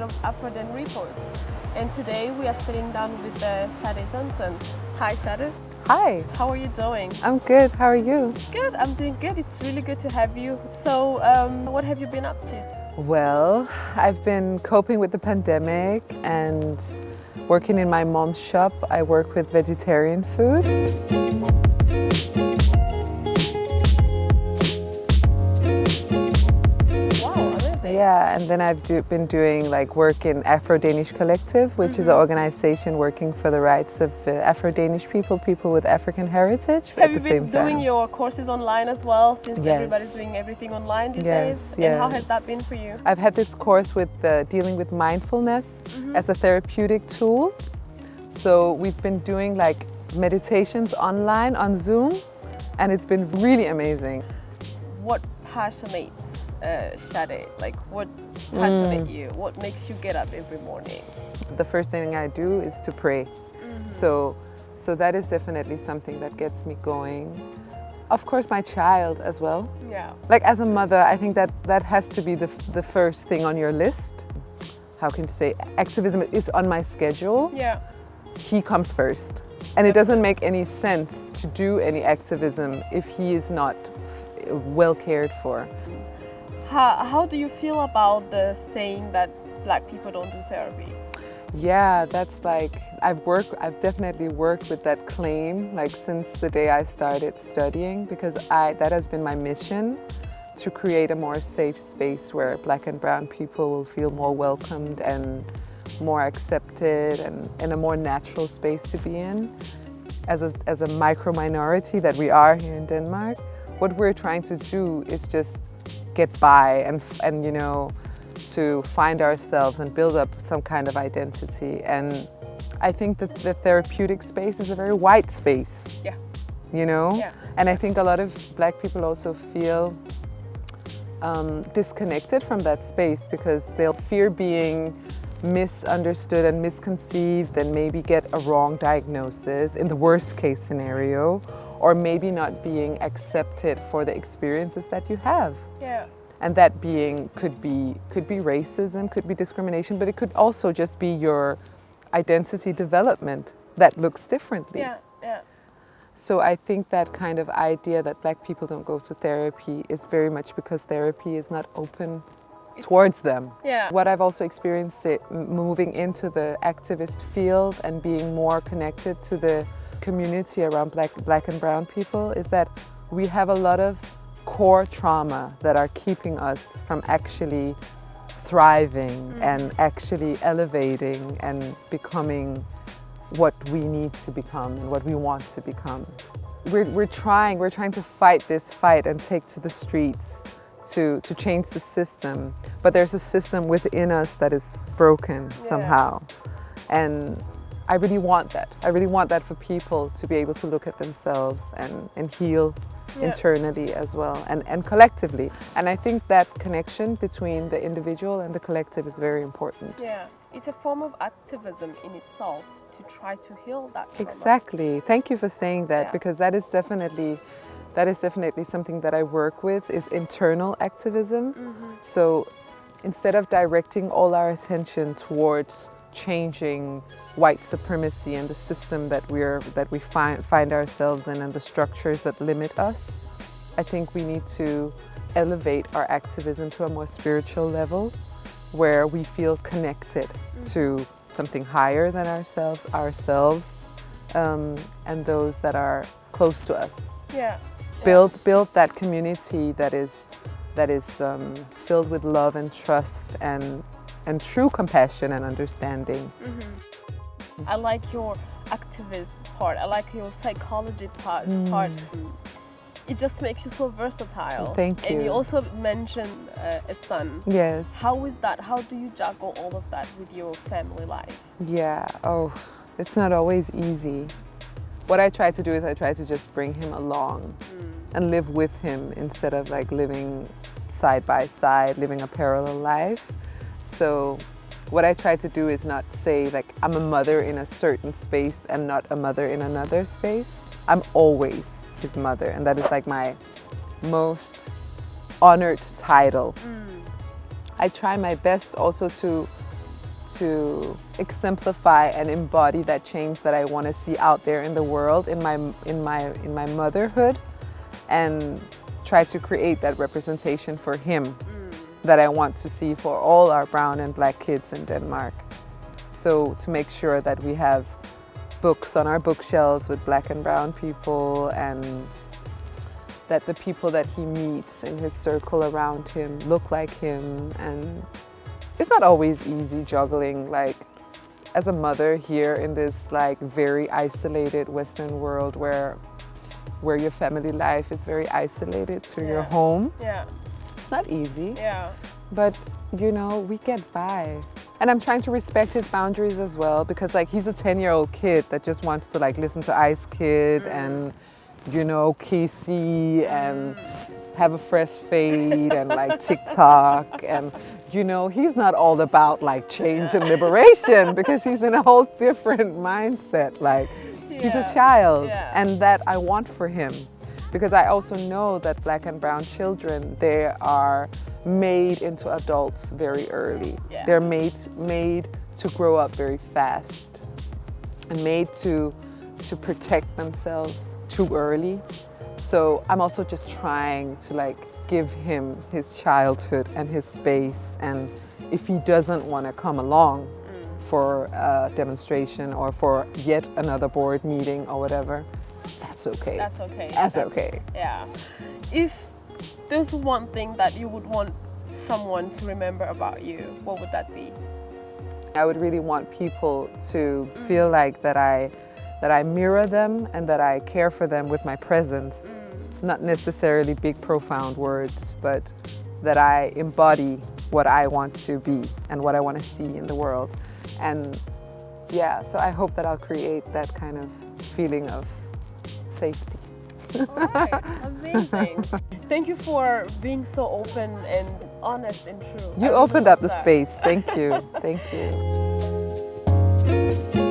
of Afro-Den Reports. And today we are sitting down with Sade Johnson. Hi Sade. Hi. How are you doing? I'm good. How are you? Good, I'm doing good. It's really good to have you. So what have you been up to? Well, I've been coping with the pandemic and working in my mom's shop. I work with vegetarian food. Yeah, and then I've been doing work in Afro-Danish Collective, which is an organization working for the rights of Afro-Danish people with African heritage. Have you been doing your courses online as well, since everybody's doing everything online these days? And how has that been for you? I've had this course with dealing with mindfulness as a therapeutic tool. So we've been doing meditations online on Zoom, and it's been really amazing. What passionates Sade? What passionates you? What makes you get up every morning? The first thing I do is to pray. So that is definitely something that gets me going. Of course, my child as well. Yeah. As a mother, I think that has to be the first thing on your list. How can you say? Activism is on my schedule. Yeah. He comes first. And it doesn't make any sense to do any activism if he is not well cared for. How do you feel about the saying that Black people don't do therapy? Yeah, that's I've definitely worked with that claim since the day I started studying, because that has been my mission, to create a more safe space where Black and brown people will feel more welcomed and more accepted and a more natural space to be in. As a micro minority that we are here in Denmark, what we're trying to do is just get by and to find ourselves and build up some kind of identity. And I think that the therapeutic space is a very white space. Yeah. Yeah. And I think a lot of Black people also feel disconnected from that space because they'll fear being misunderstood and misconceived and maybe get a wrong diagnosis in the worst case scenario, or maybe not being accepted for the experiences that you have. Yeah. And that could be racism, could be discrimination, but it could also just be your identity development that looks differently. Yeah, yeah. So I think that kind of idea that Black people don't go to therapy is very much because therapy is not open towards them. Yeah. What I've also experienced moving into the activist field and being more connected to the community around Black and brown people is that we have a lot of core trauma that are keeping us from actually thriving and actually elevating and becoming what we need to become and what we want to become. We're trying to fight this fight and take to the streets to change the system, but there's a system within us that is broken somehow. And I really want that. I really want that for people to be able to look at themselves and heal internally as well and collectively. And I think that connection between the individual and the collective is very important. Yeah, it's a form of activism in itself to try to heal that trauma. Exactly. Thank you for saying that, because that is definitely something that I work with, is internal activism. So instead of directing all our attention towards changing white supremacy and the system that we find ourselves in and the structures that limit us, I think we need to elevate our activism to a more spiritual level where we feel connected to something higher than ourselves, and those that are close to us. Yeah. Build that community that is filled with love and trust and true compassion and understanding. I like your activist part. I like your psychologist part. It just makes you so versatile. Thank you. And you also mentioned a son. Yes. How is that? How do you juggle all of that with your family life? Yeah. Oh, it's not always easy. What I try to do is I try to just bring him along and live with him instead of living side by side, living a parallel life. So what I try to do is not say I'm a mother in a certain space and not a mother in another space. I'm always his mother, and that is my most honored title. I try my best also to to exemplify and embody that change that I want to see out there in the world, in my motherhood, and try to create that representation for him that I want to see for all our brown and black kids in Denmark. So to make sure that we have books on our bookshelves with black and brown people, and that the people that he meets in his circle around him look like him. And it's not always easy juggling, like, as a mother here in this like very isolated Western world where your family life is very isolated to your home. Yeah. It's not easy. Yeah. But you know, we get by. And I'm trying to respect his boundaries as well, because like he's a 10-year-old kid that just wants to like listen to Ice Kid and, you know, Casey and have a fresh fade and like TikTok, and you know, he's not all about like change and liberation because he's in a whole different mindset. Like he's a child, and that I want for him, because I also know that black and brown children, they are made into adults very early. They're made to grow up very fast and made to protect themselves too early. So I'm also just trying to like give him his childhood and his space, and if he doesn't want to come along for a demonstration or for yet another board meeting or whatever, that's okay. That's okay. That's okay. Yeah. If there's one thing that you would want someone to remember about you, what would that be? I would really want people to feel like that I mirror them and that I care for them with my presence. Not necessarily big, profound words, but that I embody what I want to be and what I want to see in the world. And yeah, so I hope that I'll create that kind of feeling of safety. All right, amazing. Thank you for being so open and honest and true. You opened up the space. Thank you. Thank you.